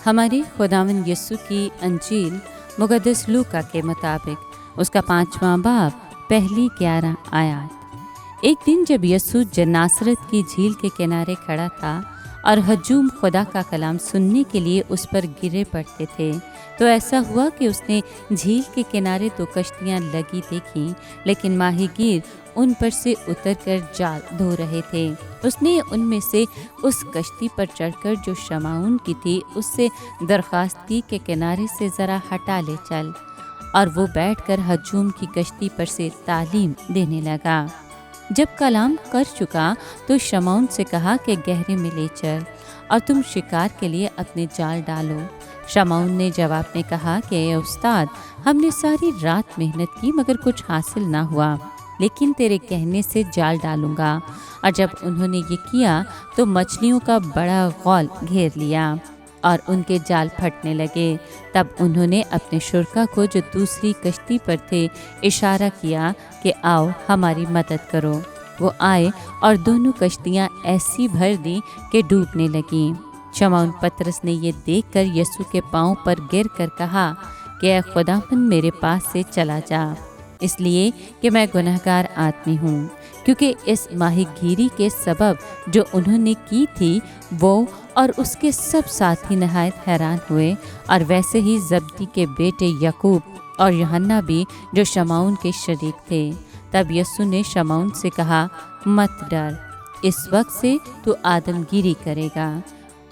हमारे खुदावंद यीशु की अंजील मुक़द्दस लूका के मुताबिक उसका 5वां बाब पहली 11 आयत। एक दिन जब यीशु जन्नासरत की झील के किनारे खड़ा था और हजूम खुदा का कलाम सुनने के लिए उस पर गिरे पड़ते थे, तो ऐसा हुआ कि उसने झील के किनारे 2 कश्तियाँ लगी देखीं, लेकिन माहीगीर उन पर से उतरकर जाल धो रहे थे। उसने उनमें से उस कश्ती पर चढ़कर जो शमाउन की थी उससे दरख्वास्त की कि किनारे से ज़रा हटा ले चल, और वो बैठकर हजूम की कश्ती पर से तालीम देने लगा। जब कलाम कर चुका तो शमाउन से कहा कि गहरे में ले चल और तुम शिकार के लिए अपने जाल डालो। शमाउन ने जवाब में कहा कि ए उस्ताद, हमने सारी रात मेहनत की मगर कुछ हासिल ना हुआ, लेकिन तेरे कहने से जाल डालूंगा। और जब उन्होंने ये किया तो मछलियों का बड़ा गौल घेर लिया और उनके जाल फटने लगे। तब उन्होंने अपने शुरका को जो दूसरी कश्ती पर थे इशारा किया कि आओ हमारी मदद करो। वो आए और दोनों कश्तियाँ ऐसी भर दी कि डूबने लगीं। शमौन पतरस ने ये देखकर यीशु के पांव पर गिर कर कहा कि ऐ खुदावंद, मेरे पास से चला जा, इसलिए कि मैं गुनहगार आदमी हूँ। क्योंकि इस माहीगीरी के सबब जो उन्होंने की थी वो और उसके सब साथी नहायत हैरान हुए, और वैसे ही जब्दी के बेटे याकूब और यूहन्ना भी जो शमौन के शरीक थे। तब यीशु ने शमौन से कहा, मत डर, इस वक्त से तू आदमगीरी करेगा।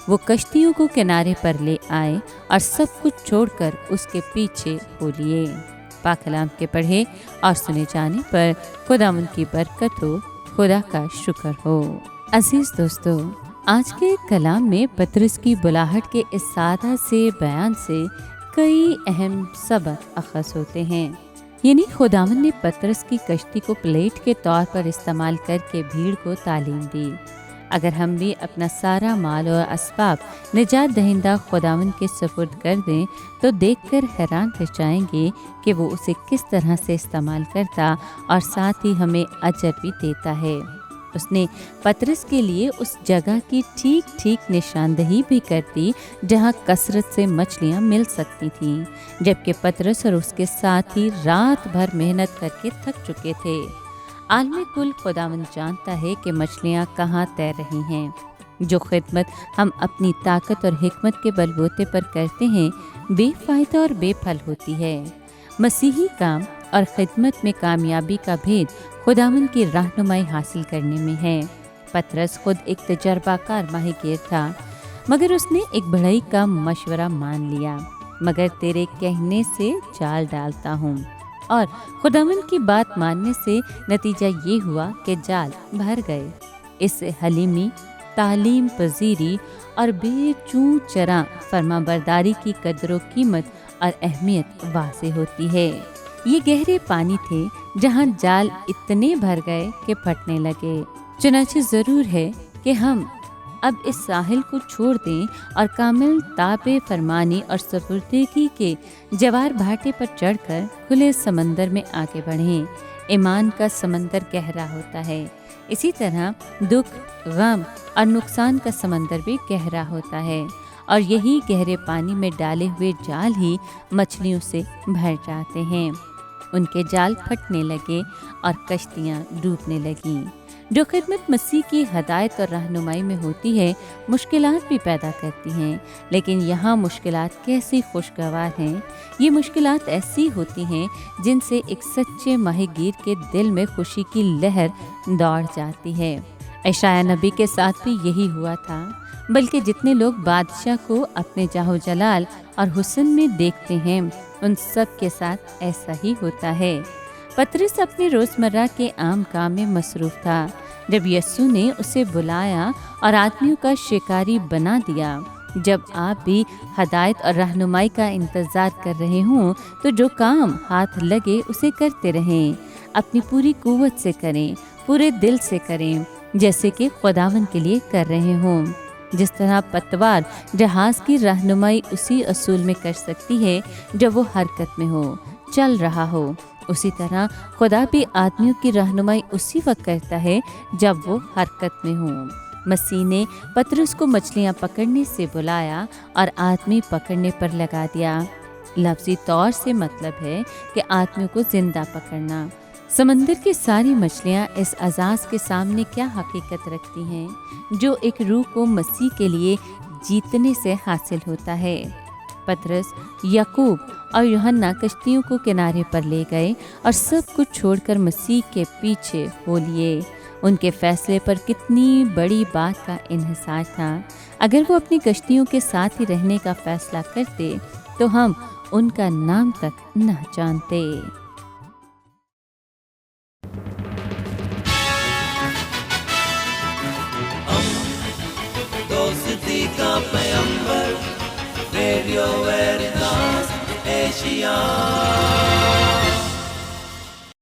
वो कश्तियों को किनारे पर ले आए और सब कुछ छोड़कर उसके पीछे हो लिए। पाक कलाम के पढ़े और सुने जाने पर खुदावंद की बरकत हो, खुदा का शुक्र हो। अजीज दोस्तों, आज के कलाम में पतरस की बुलाहट के इस सादा से बयान से कई अहम सबक अखज़ होते हैं। यानी खुदावंद ने पतरस की कश्ती को प्लेट के तौर पर इस्तेमाल करके भीड़ को तालीम दी। अगर हम भी अपना सारा माल और असबाब निजात दहिंदा खुदावंद के सुपुर्द कर दें तो देखकर हैरान रह जाएंगे कि वो उसे किस तरह से इस्तेमाल करता और साथ ही हमें अजर भी देता है। उसने पतरस के लिए उस जगह की ठीक ठीक निशानदही भी कर दी जहाँ कसरत से मछलियाँ मिल सकती थीं, जबकि पतरस और उसके साथी रात भर मेहनत करके थक चुके थे। आलम कुल खुदावंद जानता है कि मछलियाँ कहाँ तैर रही हैं। जो खिदमत हम अपनी ताकत और हिकमत के बलबूते पर करते हैं बेफायदा और बेफल होती है। मसीही काम और खिदमत में कामयाबी का भेद खुदावंद की रहनुमाई हासिल करने में है। पतरस खुद एक तजर्बाकार माहीगीर था, मगर उसने एक बढ़ई का मशवरा मान लिया। मगर तेरे कहने से जाल डालता हूँ, और खुदावंद की बात मानने से नतीजा ये हुआ कि जाल भर गए। इससे हलीमी, तालीम पजीरी और बेचूं चरा फरमाबरदारी की कदर कीमत और अहमियत वाज़ेह होती है। ये गहरे पानी थे जहाँ जाल इतने भर गए कि फटने लगे। चुनांचे ज़रूर है कि हम अब इस साहिल को छोड़ दें और कामिल ताबे फरमानी और सपुर्दगी के जवार भाटे पर चढ़कर खुले समंदर में आगे बढ़ें। ईमान का समंदर गहरा होता है, इसी तरह दुख, गम और नुकसान का समंदर भी गहरा होता है, और यही गहरे पानी में डाले हुए जाल ही मछलियों से भर जाते हैं। उनके जाल फटने लगे और कश्तियाँ डूबने लगीं। जो खिदमत मसीह की हदायत और रहनुमाई में होती है मुश्किलात भी पैदा करती हैं, लेकिन यहाँ मुश्किलात कैसी खुशगवार हैं। ये मुश्किलात ऐसी होती हैं जिनसे एक सच्चे माहीगीर के दिल में खुशी की लहर दौड़ जाती है। यशायाह नबी के साथ भी यही हुआ था, बल्कि जितने लोग बादशाह को अपने जाहो जलाल और हुस्न में देखते हैं उन सब के साथ ऐसा ही होता है। पतरस अपने रोज़मर्रा के आम काम में मसरूफ़ था जब यीशु ने उसे बुलाया और आदमियों का शिकारी बना दिया। जब आप भी हदायत और रहनुमाई का इंतज़ार कर रहे हों तो जो काम हाथ लगे उसे करते रहें। अपनी पूरी कुव्वत से करें, पूरे दिल से करें, जैसे कि खुदावंद के लिए कर रहे हों। जिस तरह पतवार जहाज़ की रहनुमाई उसी असूल में कर सकती है जब वो हरकत में हो, चल रहा हो, उसी तरह खुदा भी आदमियों की रहनुमाई उसी वक्त करता है जब वो हरकत में हो। मसीह ने पतरस को मछलियां पकड़ने से बुलाया और आदमी पकड़ने पर लगा दिया। लफ्जी तौर से मतलब है कि आदमी को जिंदा पकड़ना। समंदर की सारी मछलियां इस अजाज के सामने क्या हकीकत रखती हैं जो एक रूह को मसीह के लिए जीतने से हासिल होता है। पतरस, याकूब और यूहन्ना कश्तियों को किनारे पर ले गए और सब कुछ छोड़कर मसीह के पीछे हो लिए। उनके फैसले पर कितनी बड़ी बात का इन्हिसार था। अगर वो अपनी कश्तियों के साथ ही रहने का फैसला करते तो हम उनका नाम तक न जानते। दोस्ती का पैगंबर, रेडियो वेरितास एशिया।